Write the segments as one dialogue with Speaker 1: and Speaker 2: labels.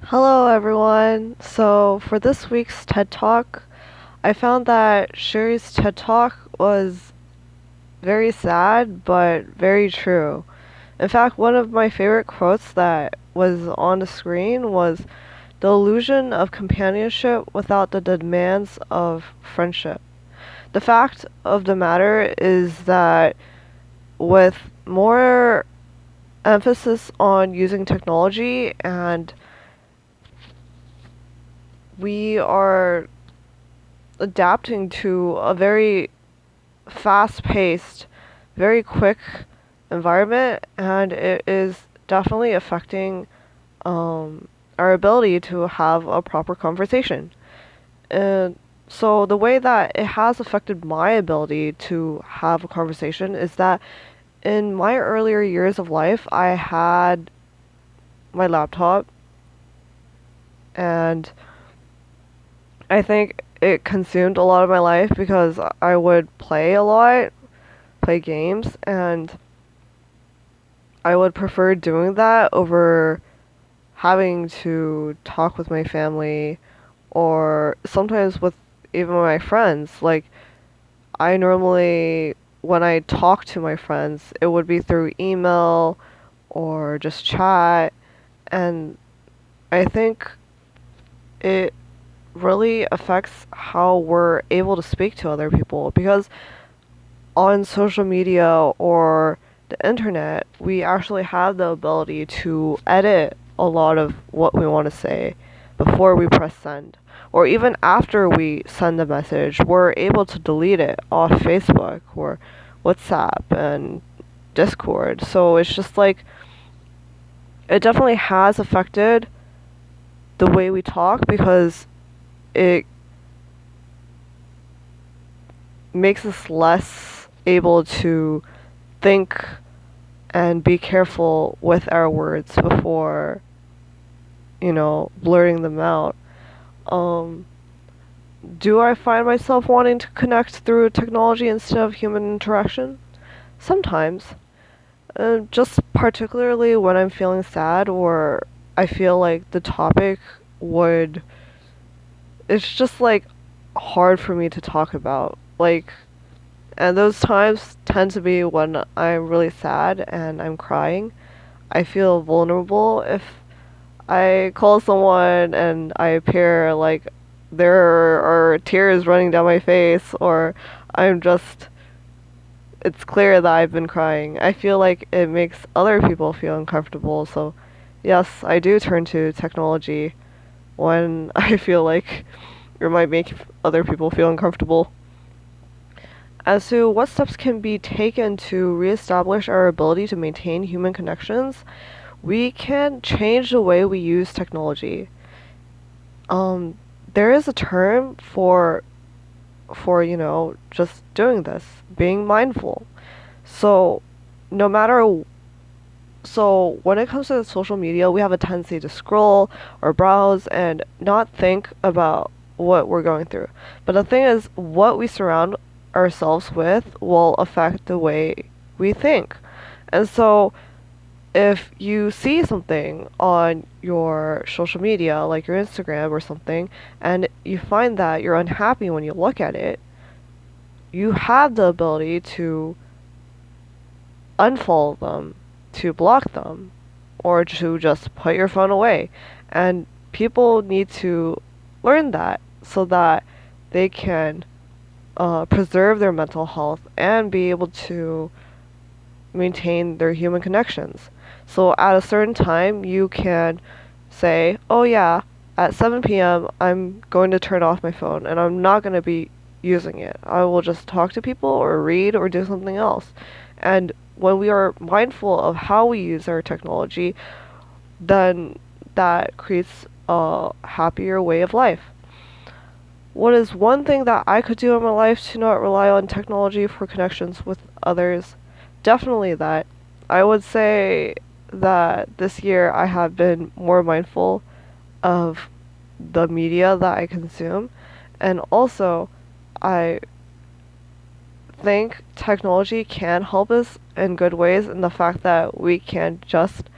Speaker 1: Hello, everyone. So, for this week's TED Talk, I found that Sherry's TED Talk was very sad, but very true. In fact, one of my favorite quotes that was on the screen was the illusion of companionship without the demands of friendship. The fact of the matter is that with more emphasis on using technology and we are adapting to a very fast paced, very quick environment, and it is definitely affecting our ability to have a proper conversation. And so, the way that it has affected my ability to have a conversation is that in my earlier years of life, I had my laptop, and I think it consumed a lot of my life because I would play a lot, play games, and I would prefer doing that over having to talk with my family or sometimes with even my friends. Like, I normally, when I talk to my friends, it would be through email or just chat, and I think it really affects how we're able to speak to other people because on social media or the internet, we actually have the ability to edit a lot of what we want to say before we press send. Or even after we send the message, we're able to delete it off Facebook or WhatsApp and Discord. So it's just like, it definitely has affected the way we talk because it makes us less able to think and be careful with our words before, blurting them out. Um, do I find myself wanting to connect through technology instead of human interaction? Sometimes. Just particularly when I'm feeling sad or I feel like the topic would. It's just like hard for me to talk about. Like, and those times tend to be when I'm really sad and I'm crying. I feel vulnerable if I call someone and I appear like there are tears running down my face, or I'm just, it's clear that I've been crying. I feel like it makes other people feel uncomfortable. So, yes, I do turn to technology when I feel like it might make other people feel uncomfortable. As to what steps can be taken to reestablish our ability to maintain human connections, we can change the way we use technology. Um, there is a term for just doing this, being mindful. So, no matter so when it comes to social media, we have a tendency to scroll or browse and not think about what we're going through. But the thing is, what we surround ourselves with will affect the way we think. And so, if you see something on your social media, like your Instagram or something, and you find that you're unhappy when you look at it, you have the ability to unfollow them, to block them, or to just put your phone away. And people need to learn that so that they can preserve their mental health and be able to maintain their human connections. So at a certain time, you can say, oh yeah, at 7 p.m., I'm going to turn off my phone and I'm not going to be using it. I will just talk to people or read or do something else. And when we are mindful of how we use our technology, then that creates a happier way of life. What is one thing that I could do in my life to not rely on technology for connections with others? Definitely that. I would say that this year I have been more mindful of the media that I consume, and also I think technology can help us in good ways in the fact that we can just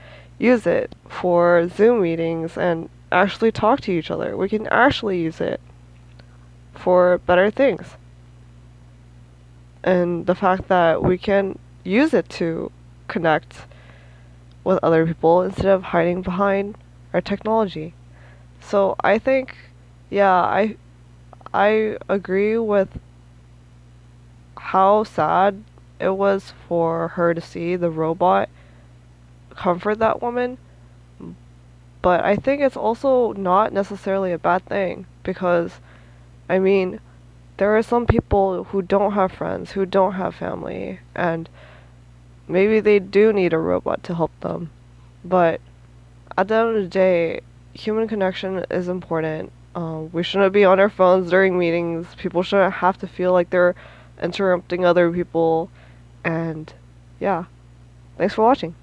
Speaker 1: use it for Zoom meetings and actually talk to each other. We can actually use it for better things. And the fact that we can use it to connect with other people instead of hiding behind our technology. So I think, yeah, I agree with how sad it was for her to see the robot comfort that woman, but I think it's also not necessarily a bad thing because, I mean, there are some people who don't have friends, who don't have family, and maybe they do need a robot to help them. But at the end of the day, human connection is important. We shouldn't be on our phones during meetings. People shouldn't have to feel like they're interrupting other people. And yeah, thanks for watching.